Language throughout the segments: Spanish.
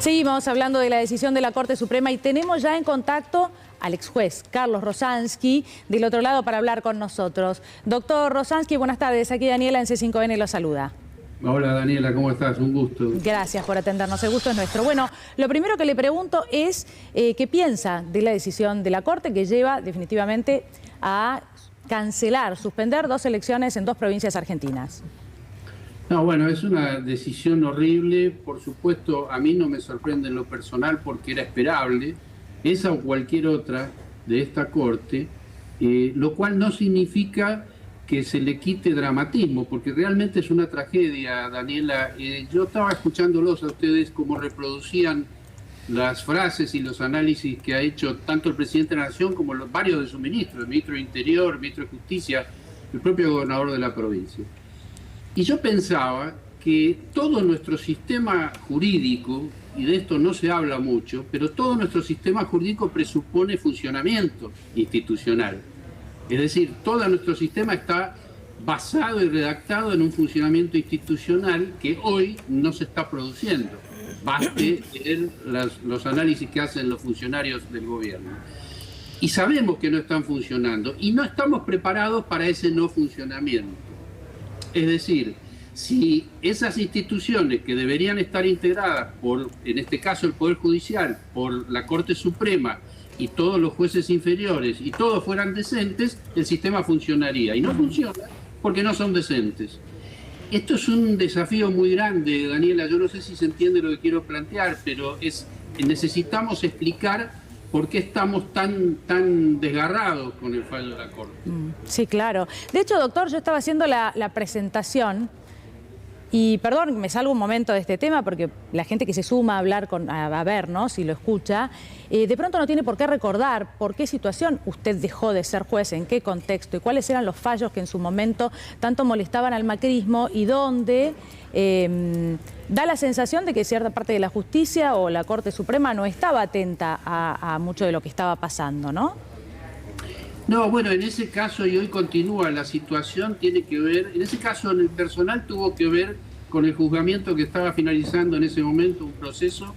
Seguimos hablando de la decisión de la Corte Suprema y tenemos ya en contacto al ex juez Carlos Rosansky del otro lado para hablar con nosotros. Doctor Rosansky, buenas tardes. Aquí Daniela en C5N lo saluda. Hola Daniela, ¿cómo estás? Un gusto. Gracias por atendernos, el gusto es nuestro. Bueno, lo primero que le pregunto es qué piensa de la decisión de la Corte que lleva definitivamente a cancelar, suspender 2 elecciones en 2 provincias argentinas. No, bueno, es una decisión horrible. Por supuesto, a mí no me sorprende en lo personal porque era esperable, esa o cualquier otra de esta Corte, lo cual no significa que se le quite dramatismo, porque realmente es una tragedia, Daniela. Yo estaba escuchándolos a ustedes cómo reproducían las frases y los análisis que ha hecho tanto el presidente de la Nación como varios de sus ministros, el ministro de Interior, el ministro de Justicia, el propio gobernador de la provincia. Y yo pensaba que todo nuestro sistema jurídico, y de esto no se habla mucho, pero todo nuestro sistema jurídico presupone funcionamiento institucional. Es decir, todo nuestro sistema está basado y redactado en un funcionamiento institucional que hoy no se está produciendo. Baste leer los análisis que hacen los funcionarios del gobierno. Y sabemos que no están funcionando y no estamos preparados para ese no funcionamiento. Es decir, si esas instituciones que deberían estar integradas por, en este caso, el Poder Judicial, por la Corte Suprema y todos los jueces inferiores, y todos fueran decentes, el sistema funcionaría. Y no funciona porque no son decentes. Esto es un desafío muy grande, Daniela. Yo no sé si se entiende lo que quiero plantear, pero necesitamos explicar ¿por qué estamos tan desgarrados con el fallo de la Corte? Sí, claro. De hecho, doctor, yo estaba haciendo la presentación y, perdón, me salgo un momento de este tema porque la gente que se suma a hablar, a vernos y lo escucha, de pronto no tiene por qué recordar por qué situación usted dejó de ser juez, en qué contexto y cuáles eran los fallos que en su momento tanto molestaban al macrismo y dónde da la sensación de que cierta parte de la justicia o la Corte Suprema no estaba atenta a mucho de lo que estaba pasando, ¿no? No, bueno, en ese caso, y hoy continúa la situación, tiene que ver, en ese caso en el personal tuvo que ver con el juzgamiento que estaba finalizando en ese momento, un proceso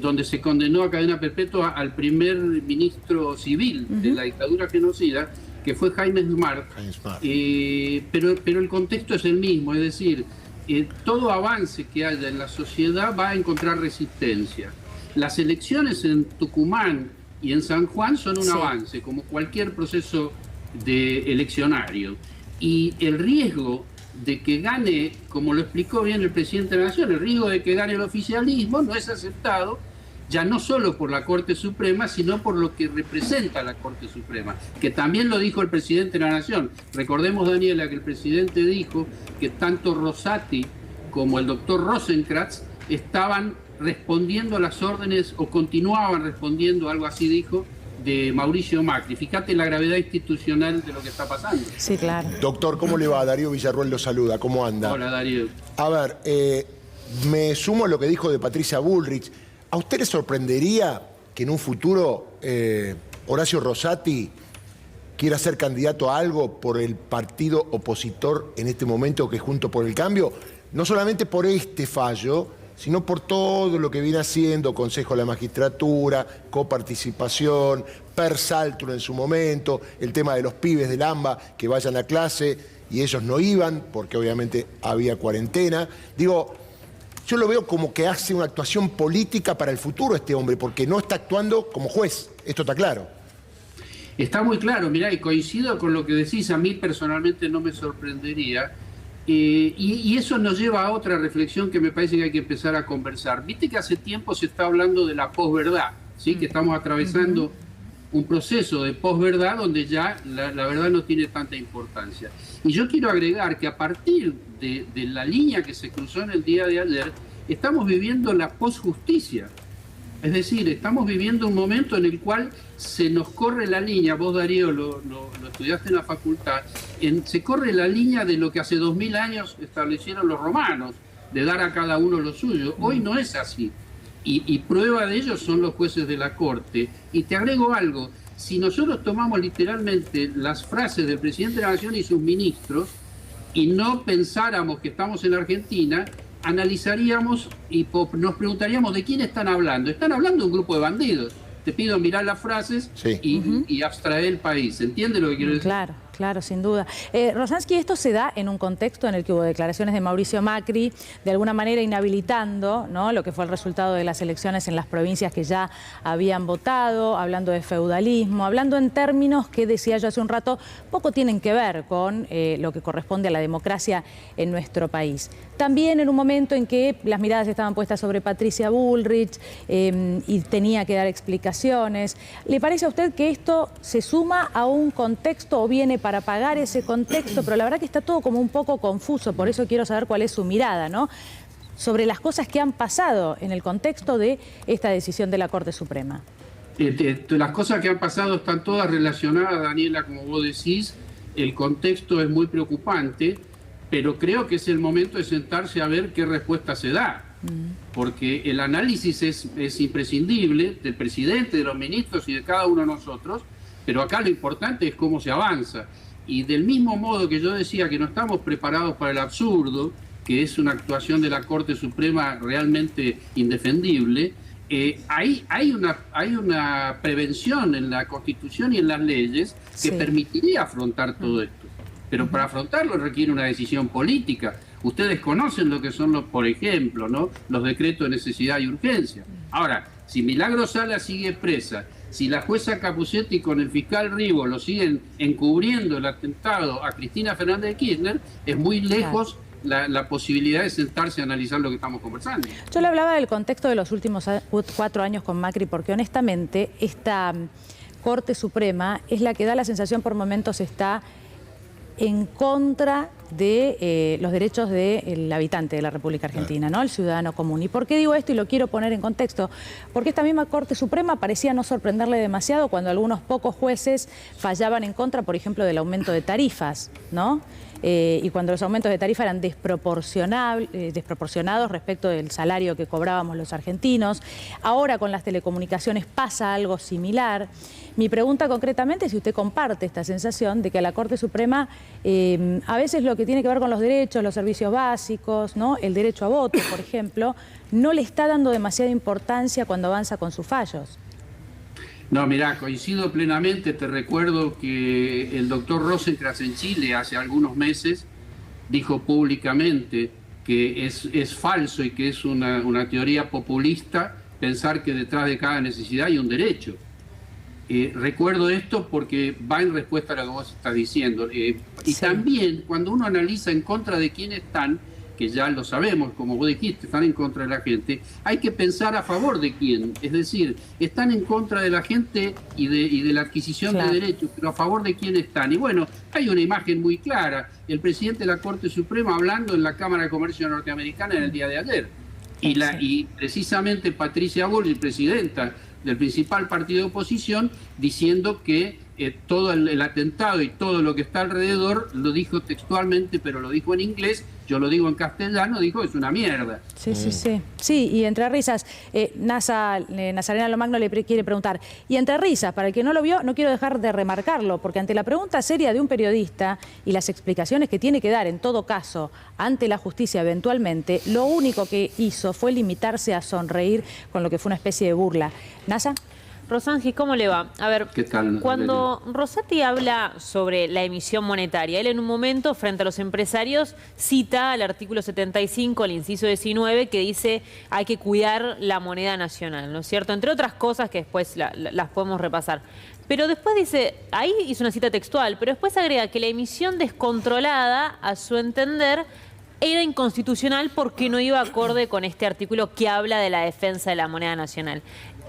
donde se condenó a cadena perpetua al primer ministro civil de la dictadura genocida, que fue Jaime Smart, pero el contexto es el mismo, es decir, todo avance que haya en la sociedad va a encontrar resistencia. Las elecciones en Tucumán y en San Juan son un avance, como cualquier proceso eleccionario. Y el riesgo de que gane, como lo explicó bien el presidente de la Nación, el riesgo de que gane el oficialismo no es aceptado, ya no solo por la Corte Suprema, sino por lo que representa la Corte Suprema, que también lo dijo el presidente de la Nación. Recordemos, Daniela, que el presidente dijo que tanto Rosati como el doctor Rosenkrantz estaban respondiendo a las órdenes, o continuaban respondiendo, algo así dijo, de Mauricio Macri. Fíjate la gravedad institucional de lo que está pasando. Sí, claro. Doctor, ¿cómo le va? Darío Villarruel lo saluda. ¿Cómo anda? Hola, Darío. A ver, me sumo a lo que dijo de Patricia Bullrich. ¿A usted le sorprendería que en un futuro Horacio Rosati quiera ser candidato a algo por el partido opositor en este momento, que es Juntos por el Cambio? No solamente por este fallo, sino por todo lo que viene haciendo, Consejo de la Magistratura, coparticipación, Persaltro en su momento, el tema de los pibes del AMBA que vayan a clase y ellos no iban porque obviamente había cuarentena. Digo, yo lo veo como que hace una actuación política para el futuro este hombre, porque no está actuando como juez, esto está claro. Está muy claro, mirá, y coincido con lo que decís, a mí personalmente no me sorprendería. Y eso nos lleva a otra reflexión que me parece que hay que empezar a conversar. Viste que hace tiempo se está hablando de la posverdad, ¿sí? Que estamos atravesando un proceso de posverdad donde ya la verdad no tiene tanta importancia. Y yo quiero agregar que a partir de la línea que se cruzó en el día de ayer, estamos viviendo la posjusticia. Es decir, estamos viviendo un momento en el cual se nos corre la línea, vos Darío lo estudiaste en la facultad, se corre la línea de lo que hace 2000 años establecieron los romanos, de dar a cada uno lo suyo. Hoy no es así. Y prueba de ello son los jueces de la Corte. Y te agrego algo, si nosotros tomamos literalmente las frases del presidente de la Nación y sus ministros, y no pensáramos que estamos en Argentina, analizaríamos y nos preguntaríamos de quién están hablando. Están hablando de un grupo de bandidos. Te pido mirar las frases y abstraer el país. ¿Entiende lo que quiero decir? Claro. Claro, sin duda. Rosansky, esto se da en un contexto en el que hubo declaraciones de Mauricio Macri, de alguna manera inhabilitando, ¿no?, lo que fue el resultado de las elecciones en las provincias que ya habían votado, hablando de feudalismo, hablando en términos que, decía yo hace un rato, poco tienen que ver con lo que corresponde a la democracia en nuestro país. También en un momento en que las miradas estaban puestas sobre Patricia Bullrich y tenía que dar explicaciones. ¿Le parece a usted que esto se suma a un contexto o viene para pagar ese contexto? Pero la verdad que está todo como un poco confuso, por eso quiero saber cuál es su mirada, ¿no?, sobre las cosas que han pasado en el contexto de esta decisión de la Corte Suprema. Las cosas que han pasado están todas relacionadas, Daniela, como vos decís. El contexto es muy preocupante, pero creo que es el momento de sentarse a ver qué respuesta se da. Porque el análisis es imprescindible del presidente, de los ministros y de cada uno de nosotros, pero acá lo importante es cómo se avanza. Y del mismo modo que yo decía que no estamos preparados para el absurdo, que es una actuación de la Corte Suprema realmente indefendible, hay una prevención en la Constitución y en las leyes que permitiría afrontar todo esto. Pero para afrontarlo requiere una decisión política. Ustedes conocen lo que son, por ejemplo, ¿no?, los decretos de necesidad y urgencia. Ahora, si Milagro Sala sigue presa, si la jueza Capuscetti con el fiscal Rivo lo siguen encubriendo el atentado a Cristina Fernández de Kirchner, es muy lejos la posibilidad de sentarse a analizar lo que estamos conversando. Yo le hablaba del contexto de los últimos 4 años con Macri, porque honestamente esta Corte Suprema es la que da la sensación por momentos está en contra de los derechos del habitante de la República Argentina, ¿no?, el ciudadano común. ¿Y por qué digo esto? Y lo quiero poner en contexto. Porque esta misma Corte Suprema parecía no sorprenderle demasiado cuando algunos pocos jueces fallaban en contra, por ejemplo, del aumento de tarifas, ¿no? Y cuando los aumentos de tarifa eran desproporcionados respecto del salario que cobrábamos los argentinos. Ahora con las telecomunicaciones pasa algo similar. Mi pregunta concretamente es si usted comparte esta sensación de que a la Corte Suprema a veces lo que tiene que ver con los derechos, los servicios básicos, ¿no?, el derecho a voto, por ejemplo, no le está dando demasiada importancia cuando avanza con sus fallos. No, mirá, coincido plenamente. Te recuerdo que el doctor Rosenkrantz en Chile hace algunos meses dijo públicamente que es falso y que es una teoría populista pensar que detrás de cada necesidad hay un derecho. Recuerdo esto porque va en respuesta a lo que vos estás diciendo. Y también cuando uno analiza en contra de quién están, que ya lo sabemos, como vos dijiste, están en contra de la gente, hay que pensar a favor de quién. Es decir, están en contra de la gente y de la adquisición de derechos, pero a favor de quién están. Y bueno, hay una imagen muy clara. El presidente de la Corte Suprema hablando en la Cámara de Comercio norteamericana en el día de ayer. Y precisamente Patricia Bullrich, presidenta del principal partido de oposición, diciendo que todo el atentado y todo lo que está alrededor, lo dijo textualmente, pero lo dijo en inglés, yo lo digo en castellano, dijo es una mierda. Sí, y entre risas, Nazarena Lomagno le quiere preguntar, y entre risas, para el que no lo vio, no quiero dejar de remarcarlo, porque ante la pregunta seria de un periodista y las explicaciones que tiene que dar en todo caso ante la justicia eventualmente, lo único que hizo fue limitarse a sonreír con lo que fue una especie de burla. ¿Nasa? Rosansky, ¿cómo le va? A ver, ¿qué tal? Cuando Rosati habla sobre la emisión monetaria, él en un momento, frente a los empresarios, cita al artículo 75, el inciso 19, que dice hay que cuidar la moneda nacional, ¿no es cierto? Entre otras cosas que después las podemos repasar. Pero después dice, ahí hizo una cita textual, pero después agrega que la emisión descontrolada, a su entender, era inconstitucional porque no iba acorde con este artículo que habla de la defensa de la moneda nacional.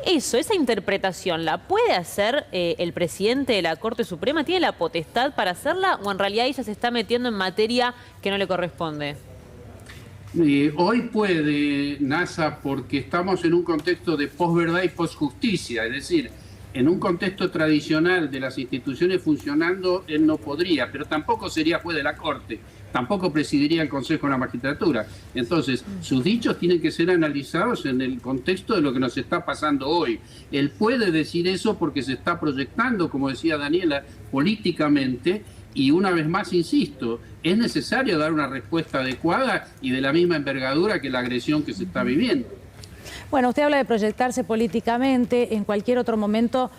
Esa interpretación, ¿la puede hacer el presidente de la Corte Suprema? ¿Tiene la potestad para hacerla o en realidad ella se está metiendo en materia que no le corresponde? Hoy puede, NASA, porque estamos en un contexto de posverdad y posjusticia, es decir, en un contexto tradicional de las instituciones funcionando, él no podría, pero tampoco sería juez de la Corte, tampoco presidiría el Consejo de la Magistratura. Entonces, sus dichos tienen que ser analizados en el contexto de lo que nos está pasando hoy. Él puede decir eso porque se está proyectando, como decía Daniela, políticamente, Y una vez más, insisto, es necesario dar una respuesta adecuada y de la misma envergadura que la agresión que se está viviendo. Bueno, usted habla de proyectarse políticamente. En cualquier otro momento,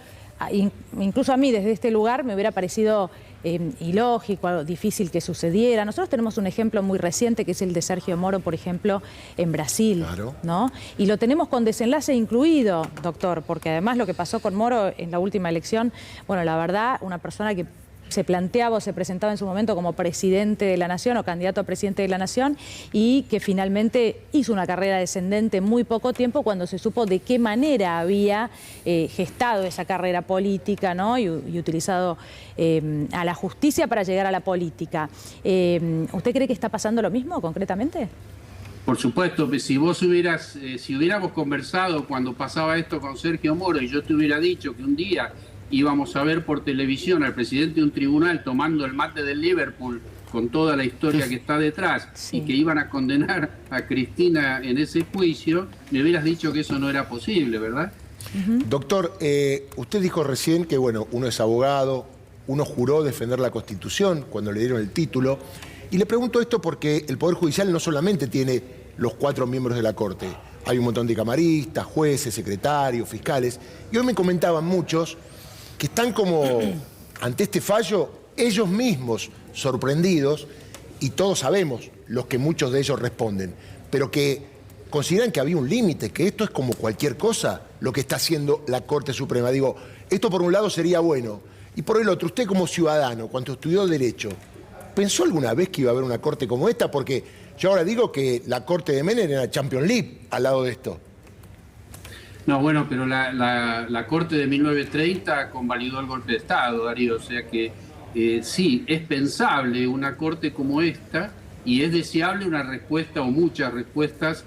incluso a mí desde este lugar me hubiera parecido ilógico, difícil que sucediera. Nosotros tenemos un ejemplo muy reciente que es el de Sergio Moro, por ejemplo, en Brasil, claro, ¿no? Y lo tenemos con desenlace incluido, doctor, porque además lo que pasó con Moro en la última elección, bueno, la verdad, una persona que se planteaba o se presentaba en su momento como presidente de la Nación o candidato a presidente de la Nación y que finalmente hizo una carrera descendente en muy poco tiempo cuando se supo de qué manera había gestado esa carrera política, ¿no? y utilizado a la justicia para llegar a la política. ¿Usted cree que está pasando lo mismo concretamente? Por supuesto, si vos si hubiéramos conversado cuando pasaba esto con Sergio Moro y yo te hubiera dicho que un día íbamos a ver por televisión al presidente de un tribunal tomando el mate del Liverpool con toda la historia que está detrás, sí, y que iban a condenar a Cristina en ese juicio, me hubieras dicho que eso no era posible, ¿verdad? Doctor, usted dijo recién que, bueno, uno es abogado, uno juró defender la Constitución cuando le dieron el título, y le pregunto esto porque el Poder Judicial no solamente tiene los 4 miembros de la Corte, hay un montón de camaristas, jueces, secretarios, fiscales, y hoy me comentaban muchos que están como ante este fallo ellos mismos sorprendidos, y todos sabemos los que muchos de ellos responden, pero que consideran que había un límite, que esto es como cualquier cosa lo que está haciendo la Corte Suprema. Digo, esto por un lado sería bueno, y por el otro, usted como ciudadano, cuando estudió Derecho, ¿pensó alguna vez que iba a haber una Corte como esta? Porque yo ahora digo que la Corte de Menem era Champions League al lado de esto. No, bueno, pero la Corte de 1930 convalidó el golpe de Estado, Darío, o sea que sí, es pensable una Corte como esta y es deseable una respuesta o muchas respuestas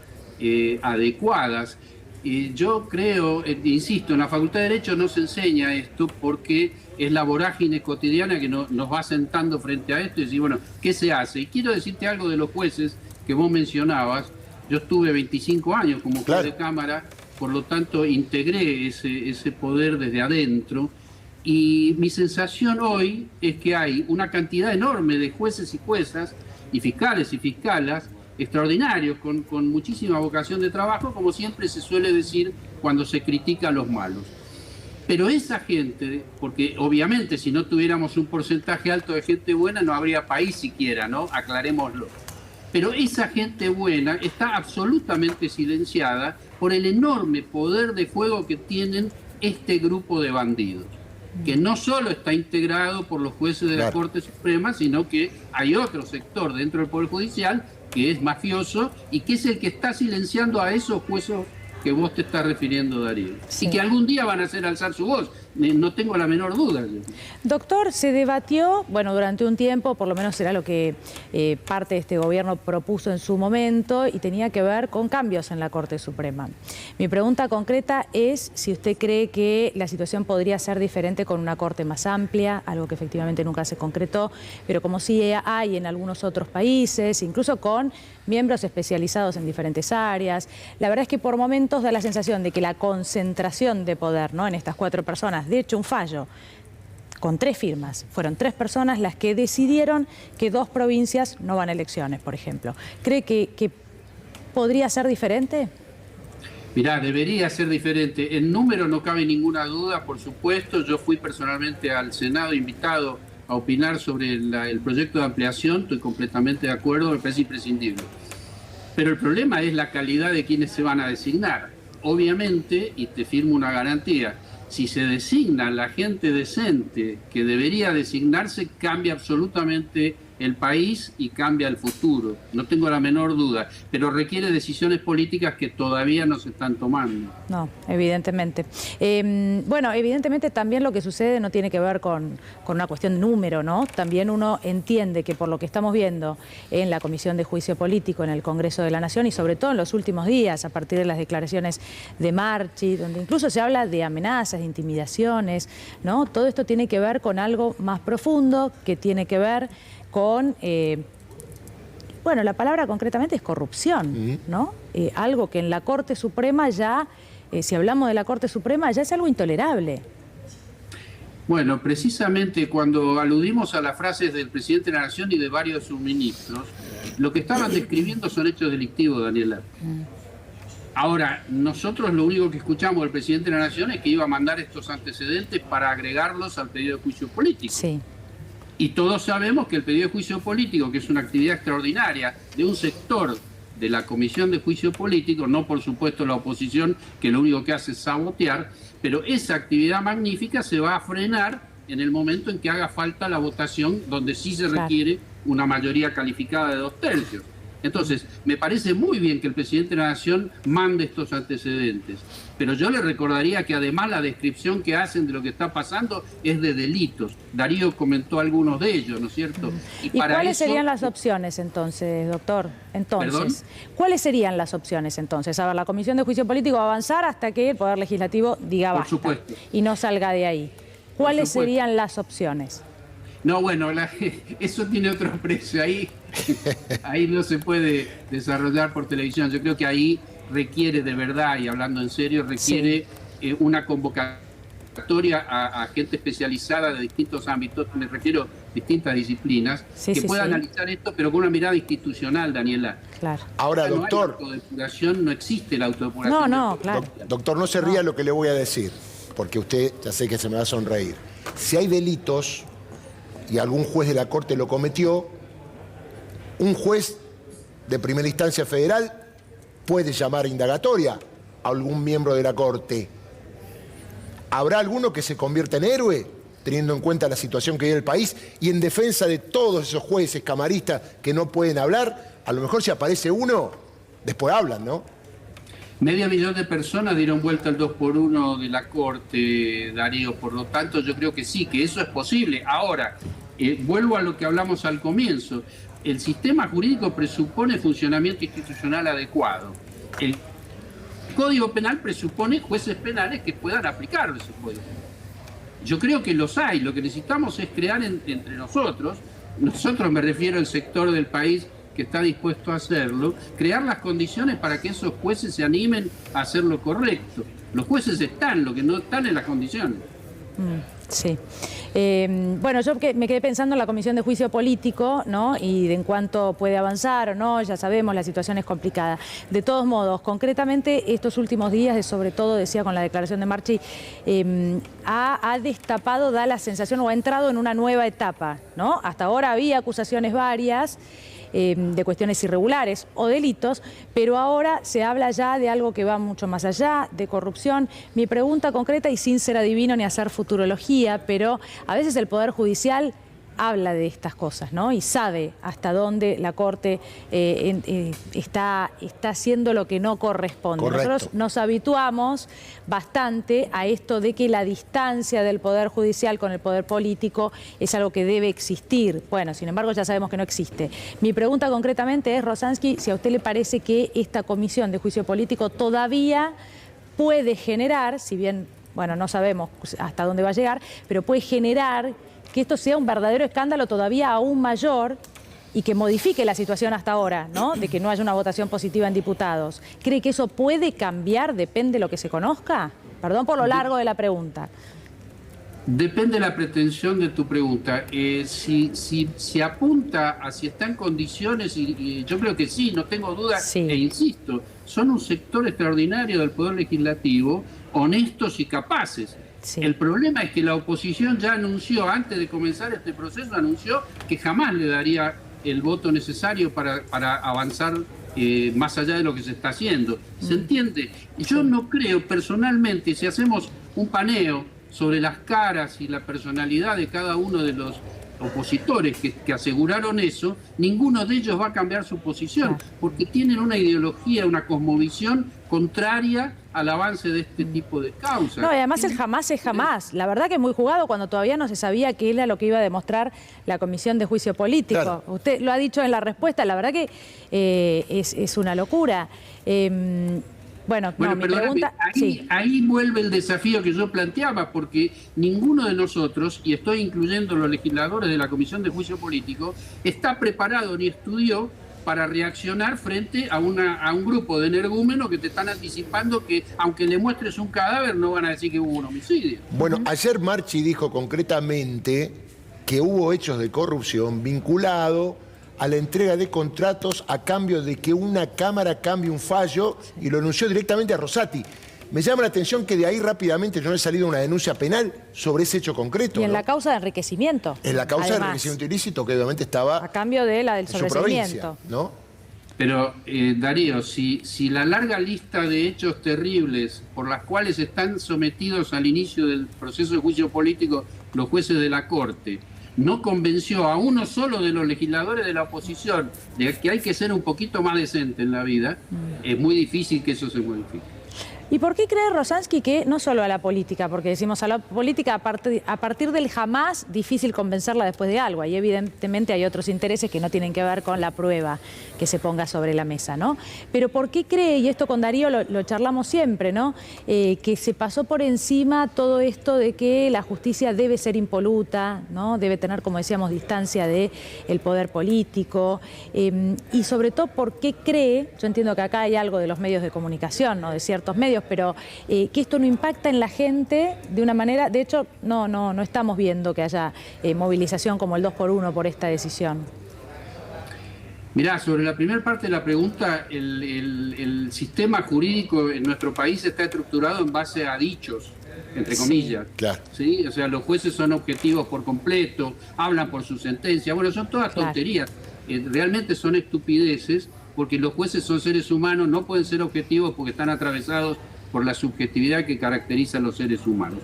adecuadas. Yo creo, insisto, en la Facultad de Derecho no se enseña esto porque es la vorágine cotidiana que nos va sentando frente a esto y decir, bueno, ¿qué se hace? Y quiero decirte algo de los jueces que vos mencionabas. Yo estuve 25 años como juez de Cámara, por lo tanto integré ese poder desde adentro y mi sensación hoy es que hay una cantidad enorme de jueces y juezas y fiscales y fiscalas extraordinarios con muchísima vocación de trabajo, como siempre se suele decir cuando se critica a los malos. Pero esa gente, porque obviamente si no tuviéramos un porcentaje alto de gente buena no habría país siquiera, ¿no? Aclarémoslo. Pero esa gente buena está absolutamente silenciada por el enorme poder de fuego que tienen este grupo de bandidos, que no solo está integrado por los jueces de la Corte Suprema, sino que hay otro sector dentro del Poder Judicial que es mafioso y que es el que está silenciando a esos jueces que vos te estás refiriendo, Darío. Sí. Y que algún día van a hacer alzar su voz, no tengo la menor duda. Doctor, se debatió, bueno, durante un tiempo, por lo menos era lo que parte de este gobierno propuso en su momento y tenía que ver con cambios en la Corte Suprema. Mi pregunta concreta es si usted cree que la situación podría ser diferente con una Corte más amplia, algo que efectivamente nunca se concretó, pero como sí hay en algunos otros países, incluso con miembros especializados en diferentes áreas. La verdad es que por momentos da la sensación de que la concentración de poder, ¿no?, en estas 4 personas, de hecho un fallo con 3 firmas, fueron 3 personas las que decidieron que 2 provincias no van a elecciones, por ejemplo. ¿Cree que podría ser diferente? Mirá, debería ser diferente. En número no cabe ninguna duda, por supuesto. Yo fui personalmente al Senado invitado a opinar sobre el proyecto de ampliación, estoy completamente de acuerdo, me parece imprescindible. Pero el problema es la calidad de quienes se van a designar. Obviamente, y te firmo una garantía, si se designa la gente decente que debería designarse, cambia absolutamente el país y cambia el futuro. No tengo la menor duda, pero requiere decisiones políticas que todavía no se están tomando. No, evidentemente. Bueno, evidentemente también lo que sucede no tiene que ver con una cuestión de número, ¿no? También uno entiende que por lo que estamos viendo en la Comisión de Juicio Político, en el Congreso de la Nación y sobre todo en los últimos días, a partir de las declaraciones de Marchi, donde incluso se habla de amenazas, de intimidaciones, ¿no? Todo esto tiene que ver con algo más profundo, que tiene que ver con, bueno, la palabra concretamente es corrupción, ¿no? Algo que en la Corte Suprema ya, si hablamos de la Corte Suprema, ya es algo intolerable. Bueno, precisamente cuando aludimos a las frases del presidente de la Nación y de varios de sus ministros, lo que estaban describiendo son hechos delictivos, Daniela. Ahora, nosotros lo único que escuchamos del presidente de la Nación es que iba a mandar estos antecedentes para agregarlos al pedido de juicio político. Sí. Y todos sabemos que el pedido de juicio político, que es una actividad extraordinaria de un sector de la Comisión de Juicio Político, no por supuesto la oposición, que lo único que hace es sabotear, pero esa actividad magnífica se va a frenar en el momento en que haga falta la votación, donde sí se requiere una mayoría calificada de 2/3. Entonces, me parece muy bien que el presidente de la Nación mande estos antecedentes, pero yo le recordaría que además la descripción que hacen de lo que está pasando es de delitos. Darío comentó algunos de ellos, ¿no es cierto? ¿Y cuáles serían las opciones entonces, doctor? Entonces, ¿cuáles serían las opciones entonces? A ver, la Comisión de Juicio Político va a avanzar hasta que el Poder Legislativo diga basta y no salga de ahí. ¿Cuáles serían las opciones? No, bueno, eso tiene otro precio. Ahí no se puede desarrollar por televisión. Yo creo que ahí requiere de verdad, y hablando en serio, requiere una convocatoria a gente especializada de distintos ámbitos, me refiero a distintas disciplinas, que pueda analizar esto, pero con una mirada institucional, Daniela. Claro. Ahora, doctor... No hay autodepuración, no existe la autodepuración. No, claro. Doctor, no se ría lo que le voy a decir, porque usted ya sé que se me va a sonreír. Si hay delitos y algún juez de la Corte lo cometió, un juez de primera instancia federal puede llamar a indagatoria a algún miembro de la Corte. ¿Habrá alguno que se convierta en héroe, teniendo en cuenta la situación que vive el país, y en defensa de todos esos jueces camaristas que no pueden hablar? A lo mejor si aparece uno, después hablan, ¿no? 500.000 de personas dieron vuelta al 2x1 de la Corte, Darío. Por lo tanto, yo creo que sí, que eso es posible. Ahora, vuelvo a lo que hablamos al comienzo. El sistema jurídico presupone funcionamiento institucional adecuado. El Código Penal presupone jueces penales que puedan aplicar ese código. Yo creo que los hay. Lo que necesitamos es crear entre nosotros me refiero al sector del país que está dispuesto a hacerlo, crear las condiciones para que esos jueces se animen a hacer lo correcto. Los jueces están, lo que no están en las condiciones. Sí. Bueno, yo me quedé pensando en la Comisión de Juicio Político, ¿no? Y de en cuánto puede avanzar o no, ya sabemos, la situación es complicada. De todos modos, concretamente, estos últimos días, sobre todo, decía con la declaración de Marchi, ha destapado, da la sensación, o ha entrado en una nueva etapa, ¿no? Hasta ahora había acusaciones varias, de cuestiones irregulares o delitos, pero ahora se habla ya de algo que va mucho más allá, de corrupción. Mi pregunta concreta, y sin ser adivino ni hacer futurología, pero a veces el Poder Judicial habla de estas cosas, ¿no? Y sabe hasta dónde la Corte está haciendo lo que no corresponde. Correcto. Nosotros nos habituamos bastante a esto de que la distancia del Poder Judicial con el Poder Político es algo que debe existir. Bueno, sin embargo, ya sabemos que no existe. Mi pregunta concretamente es, Rosansky, si a usted le parece que esta Comisión de Juicio Político todavía puede generar, si bien, bueno, no sabemos hasta dónde va a llegar, pero puede generar que esto sea un verdadero escándalo todavía aún mayor y que modifique la situación hasta ahora, ¿no? De que no haya una votación positiva en diputados. ¿Cree que eso puede cambiar, depende de lo que se conozca? Perdón por lo largo de la pregunta. Depende de la pretensión de tu pregunta. Si se apunta a si está en condiciones, y yo creo que sí, no tengo dudas, e insisto, son un sector extraordinario del Poder Legislativo, honestos y capaces. Sí. El problema es que la oposición ya anunció, antes de comenzar este proceso, anunció que jamás le daría el voto necesario para avanzar más allá de lo que se está haciendo. ¿Se entiende? Yo no creo personalmente, si hacemos un paneo sobre las caras y la personalidad de cada uno de los opositores que aseguraron eso, ninguno de ellos va a cambiar su posición, porque tienen una ideología, una cosmovisión contraria al avance de este tipo de causas. No, y además el jamás es jamás. La verdad que es muy jugado cuando todavía no se sabía qué era lo que iba a demostrar la Comisión de Juicio Político. Claro. Usted lo ha dicho en la respuesta, la verdad que es una locura. Bueno, mi pregunta... Ahí vuelve el desafío que yo planteaba, porque ninguno de nosotros, y estoy incluyendo los legisladores de la Comisión de Juicio Político, está preparado ni estudió para reaccionar frente a un grupo de energúmenos que te están anticipando que, aunque le muestres un cadáver, no van a decir que hubo un homicidio. Bueno, ayer Marchi dijo concretamente que hubo hechos de corrupción vinculado a la entrega de contratos a cambio de que una Cámara cambie un fallo, y lo anunció directamente a Rosati. Me llama la atención que de ahí rápidamente no ha salido una denuncia penal sobre ese hecho concreto. Y en ¿no? la causa de enriquecimiento. En la causa además, de enriquecimiento ilícito, que obviamente estaba a cambio de la del en su provincia, sobreseimiento. ¿no? Pero, Darío, si la larga lista de hechos terribles por las cuales están sometidos al inicio del proceso de juicio político los jueces de la Corte no convenció a uno solo de los legisladores de la oposición de que hay que ser un poquito más decente en la vida, es muy difícil que eso se modifique. ¿Y por qué cree Rosansky que no solo a la política? Porque decimos a la política a partir del jamás difícil convencerla después de algo. Ahí evidentemente hay otros intereses que no tienen que ver con la prueba que se ponga sobre la mesa, ¿no? Pero ¿por qué cree, y esto con Darío lo charlamos siempre, ¿no? Que se pasó por encima todo esto de que la justicia debe ser impoluta, ¿no? Debe tener, como decíamos, distancia del poder político. Y sobre todo, ¿por qué cree? Yo entiendo que acá hay algo de los medios de comunicación, ¿no? De ciertos medios, pero que esto no impacta en la gente de una manera. De hecho, no estamos viendo que haya movilización como el 2x1 por esta decisión. Mirá, sobre la primera parte de la pregunta, el sistema jurídico en nuestro país está estructurado en base a dichos, entre comillas. Claro. ¿Sí? O sea, los jueces son objetivos por completo, hablan por su sentencia. Bueno, son todas tonterías. Realmente son estupideces, porque los jueces son seres humanos, no pueden ser objetivos porque están atravesados por la subjetividad que caracteriza a los seres humanos.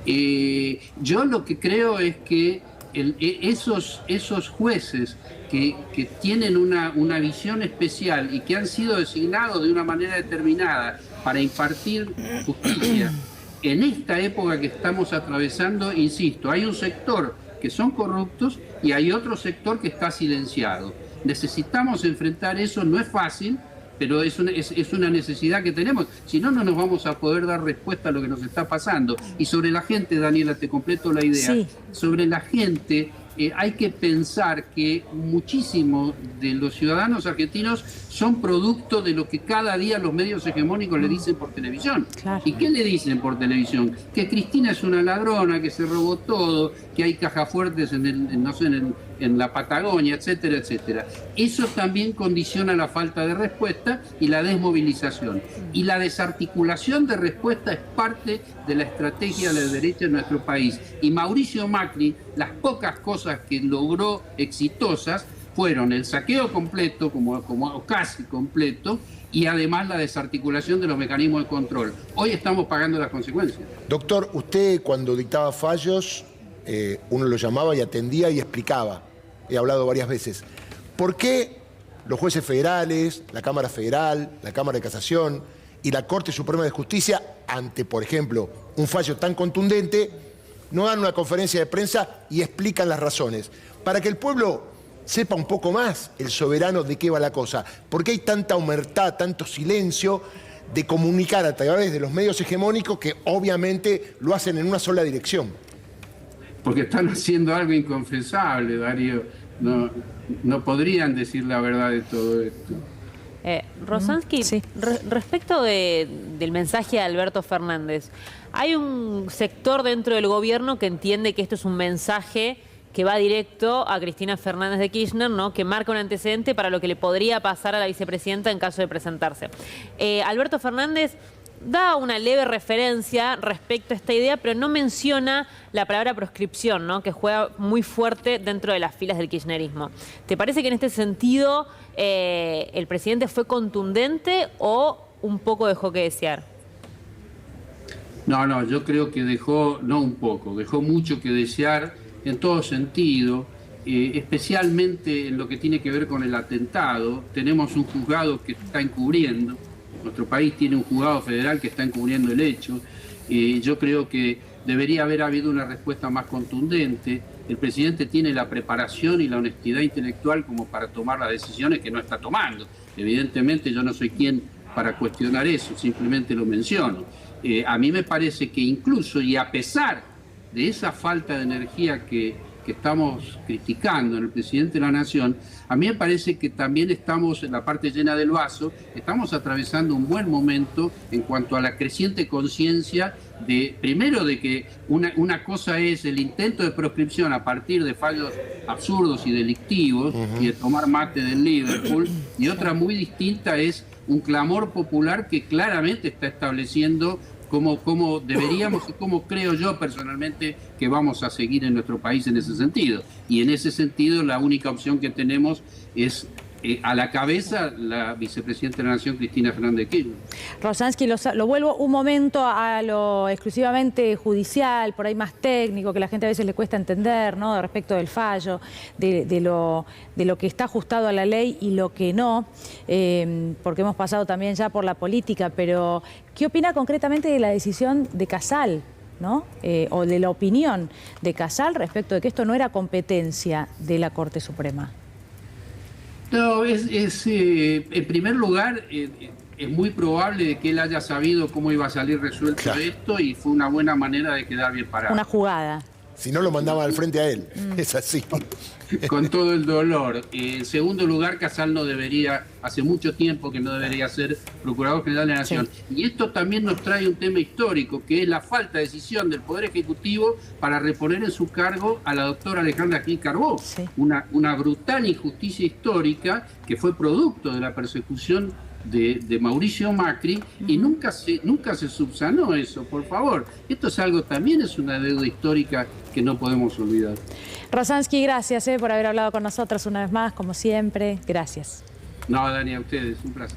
Yo lo que creo es que esos jueces que tienen una visión especial y que han sido designados de una manera determinada para impartir justicia, en esta época que estamos atravesando, insisto, hay un sector que son corruptos y hay otro sector que está silenciado. Necesitamos enfrentar eso, no es fácil, pero es una necesidad que tenemos. Si no, no nos vamos a poder dar respuesta a lo que nos está pasando. Y sobre la gente, Daniela, te completo la idea. Sí. Sobre la gente, hay que pensar que muchísimos de los ciudadanos argentinos son producto de lo que cada día los medios hegemónicos le dicen por televisión. Claro. ¿Y qué le dicen por televisión? Que Cristina es una ladrona, que se robó todo, que hay cajas fuertes en la Patagonia, etcétera, etcétera. Eso también condiciona la falta de respuesta y la desmovilización. Y la desarticulación de respuesta es parte de la estrategia de la derecha en nuestro país. Y Mauricio Macri, las pocas cosas que logró exitosas fueron el saqueo completo, como casi completo, y además la desarticulación de los mecanismos de control. Hoy estamos pagando las consecuencias. Doctor, usted cuando dictaba fallos, uno lo llamaba y atendía y explicaba. He hablado varias veces. ¿Por qué los jueces federales, la Cámara Federal, la Cámara de Casación y la Corte Suprema de Justicia, ante, por ejemplo, un fallo tan contundente, no dan una conferencia de prensa y explican las razones? Para que el pueblo sepa un poco más, el soberano, de qué va la cosa. ¿Por qué hay tanta humertad, tanto silencio de comunicar a través de los medios hegemónicos que obviamente lo hacen en una sola dirección? Porque están haciendo algo inconfesable, Darío. No podrían decir la verdad de todo esto. Rosansky, Sí. Respecto del mensaje de Alberto Fernández, hay un sector dentro del gobierno que entiende que esto es un mensaje que va directo a Cristina Fernández de Kirchner, ¿no? Que marca un antecedente para lo que le podría pasar a la vicepresidenta en caso de presentarse. Alberto Fernández da una leve referencia respecto a esta idea, pero no menciona la palabra proscripción, ¿no? Que juega muy fuerte dentro de las filas del kirchnerismo. ¿Te parece que en este sentido el presidente fue contundente o un poco dejó que desear? No, yo creo que dejó mucho que desear en todo sentido, especialmente en lo que tiene que ver con el atentado. Tenemos un juzgado que está encubriendo. Nuestro país tiene un juzgado federal que está encubriendo el hecho. Yo creo que debería haber habido una respuesta más contundente. El presidente tiene la preparación y la honestidad intelectual como para tomar las decisiones que no está tomando. Evidentemente yo no soy quien para cuestionar eso, simplemente lo menciono. A mí me parece que incluso y a pesar de esa falta de energía que que estamos criticando en el presidente de la Nación, a mí me parece que también estamos en la parte llena del vaso, estamos atravesando un buen momento en cuanto a la creciente conciencia de, primero, de que una cosa es el intento de proscripción a partir de fallos absurdos y delictivos y de tomar mate del Liverpool, y otra muy distinta es un clamor popular que claramente está estableciendo cómo deberíamos y cómo creo yo personalmente que vamos a seguir en nuestro país en ese sentido. Y en ese sentido la única opción que tenemos es a la cabeza la vicepresidenta de la Nación, Cristina Fernández de Kirchner. Rosansky, lo vuelvo un momento a lo exclusivamente judicial, por ahí más técnico, que la gente a veces le cuesta entender, ¿no? Respecto del fallo, de lo que está ajustado a la ley y lo que no, porque hemos pasado también ya por la política, pero ¿qué opina concretamente de la decisión de Casal, ¿no? O de la opinión de Casal respecto de que esto no era competencia de la Corte Suprema? No, en primer lugar, es muy probable de que él haya sabido cómo iba a salir resuelto esto y fue una buena manera de quedar bien parado. Una jugada. Si no, lo mandaba al frente a él. Es así. Con todo el dolor. En segundo lugar, Casal no debería, hace mucho tiempo que no debería ser Procurador General de la Nación. Sí. Y esto también nos trae un tema histórico, que es la falta de decisión del Poder Ejecutivo para reponer en su cargo a la doctora Alejandra Gil Carbó. Sí. Una brutal injusticia histórica que fue producto de la persecución de Mauricio Macri, y nunca se subsanó eso, por favor. Esto es algo, también es una deuda histórica que no podemos olvidar. Rosansky, gracias por haber hablado con nosotros una vez más, como siempre. Gracias. No, Dani, a ustedes, un placer.